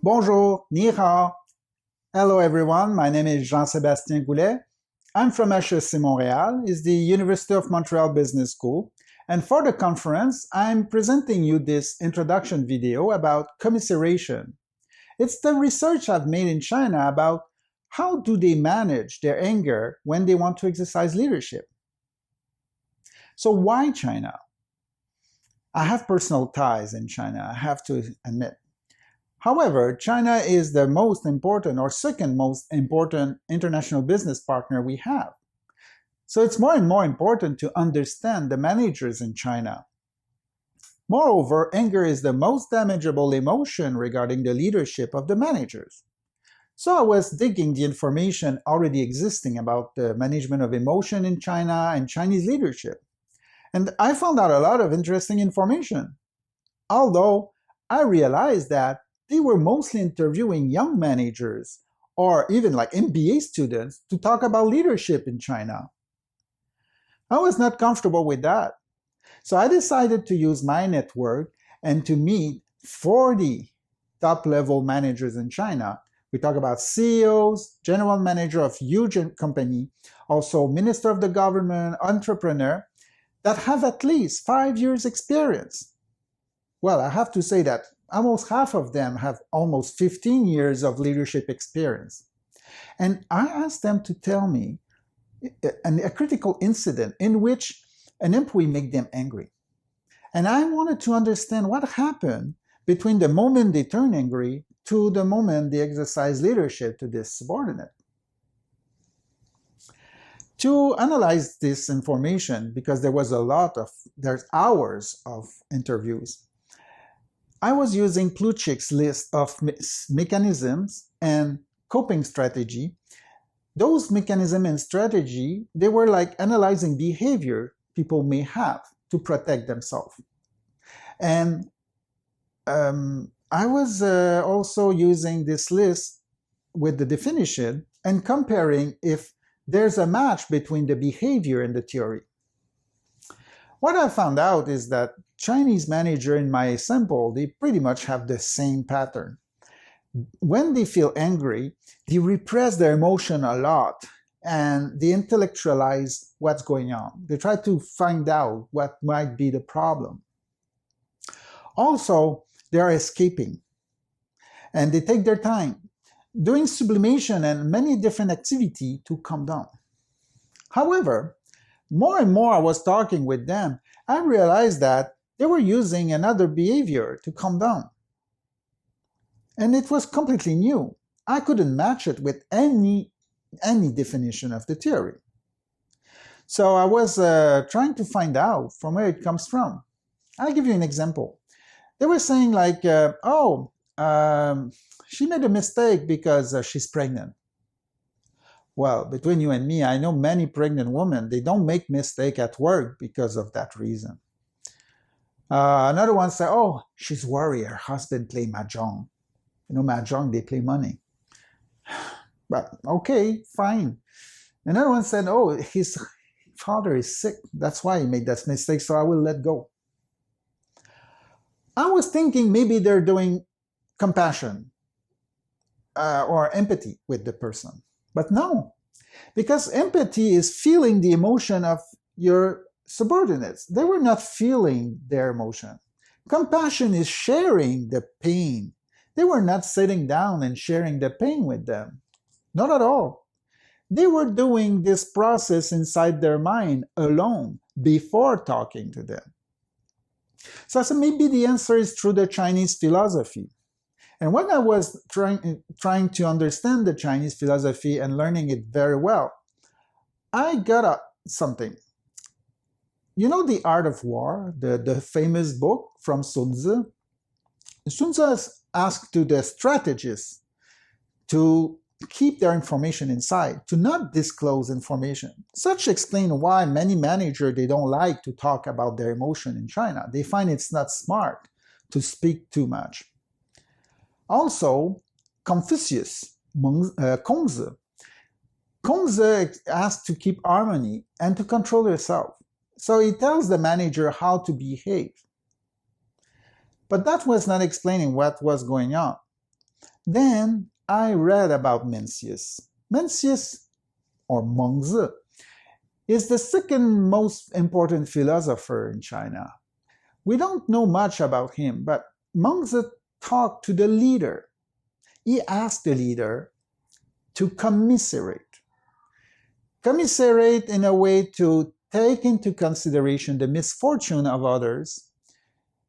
Bonjour, ni hao. Hello everyone, my name is Jean-Sébastien Goulet. I'm from HEC Montréal, it's the University of Montreal Business School, and for the conference, I'm presenting you this introduction video about commiseration. It's the research I've made in China about how do they manage their anger when they want to exercise leadership. So why China? I have personal ties in China, I have to admit. However, China is the most important or second most important international business partner we have. So it's more and more important to understand the managers in China. Moreover, anger is the most damageable emotion regarding the leadership of the managers. So I was digging the information already existing about the management of emotion in China and Chinese leadership. And I found out a lot of interesting information. Although I realized that they were mostly interviewing young managers or even like MBA students to talk about leadership in China. I was not comfortable with that. So I decided to use my network and to meet 40 top-level managers in China. We talk about CEOs, general manager of huge company, also minister of the government, entrepreneur, that have at least 5 years experience. Well, I have to say that almost half of them have almost 15 years of leadership experience. And I asked them to tell me a critical incident in which an employee made them angry. And I wanted to understand what happened between the moment they turn angry to the moment they exercise leadership to this subordinate. To analyze this information, because there's hours of interviews, I was using Plutchik's list of mechanisms and coping strategy. Those mechanisms and strategy, they were like analyzing behavior people may have to protect themselves. And I was also using this list with the definition and comparing if there's a match between the behavior and the theory. What I found out is that Chinese manager in my sample, they pretty much have the same pattern. When they feel angry, they repress their emotion a lot and they intellectualize what's going on. They try to find out what might be the problem. Also, they are escaping and they take their time doing sublimation and many different activities to calm down. However, more and more I was talking with them, I realized that they were using another behavior to calm down. And it was completely new. I couldn't match it with any definition of the theory. So I was trying to find out from where it comes from. I'll give you an example. They were saying like, she made a mistake because she's pregnant. Well, between you and me, I know many pregnant women, they don't make mistake at work because of that reason. Another one said, oh, she's worried her husband play mahjong. You know, mahjong, they play money. But okay, fine. Another one said, oh, his father is sick. That's why he made that mistake, so I will let go. I was thinking maybe they're doing compassion or empathy with the person. But no, because empathy is feeling the emotion of your subordinates. They were not feeling their emotion. Compassion is sharing the pain. They were not sitting down and sharing the pain with them. Not at all. They were doing this process inside their mind alone before talking to them. So maybe the answer is through the Chinese philosophy. And when I was trying to understand the Chinese philosophy and learning it very well, I got something. You know The Art of War, the famous book from Sun Tzu? Sun Tzu asked to the strategists to keep their information inside, to not disclose information. Such explain why many managers, they don't like to talk about their emotion in China. They find it's not smart to speak too much. Also, Confucius, Kongzi asked to keep harmony and to control yourself. So he tells the manager how to behave. But that was not explaining what was going on. Then I read about Mencius. Mencius, or Mengzi, is the second most important philosopher in China. We don't know much about him, but Mengzi talked to the leader. He asked the leader to commiserate. Commiserate in a way to take into consideration the misfortune of others,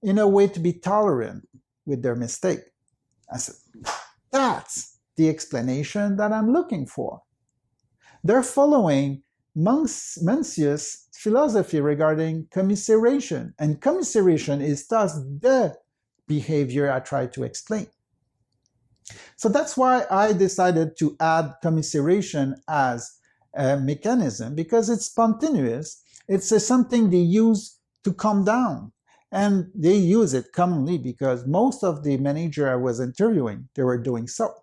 in a way to be tolerant with their mistake. I said, that's the explanation that I'm looking for. They're following Mencius' philosophy regarding commiseration, and commiseration is thus the behavior I try to explain. So that's why I decided to add commiseration as a mechanism, because it's spontaneous. It's something they use to calm down. And they use it commonly because most of the managers I was interviewing, they were doing so.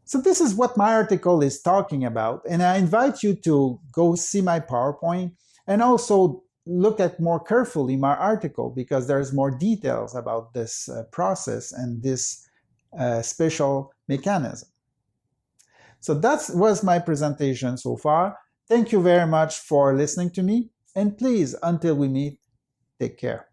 So this is what my article is talking about. And I invite you to go see my PowerPoint and also look at more carefully my article, because there's more details about this process and this special mechanism. So that was my presentation so far. Thank you very much for listening to me. And please, until we meet, take care.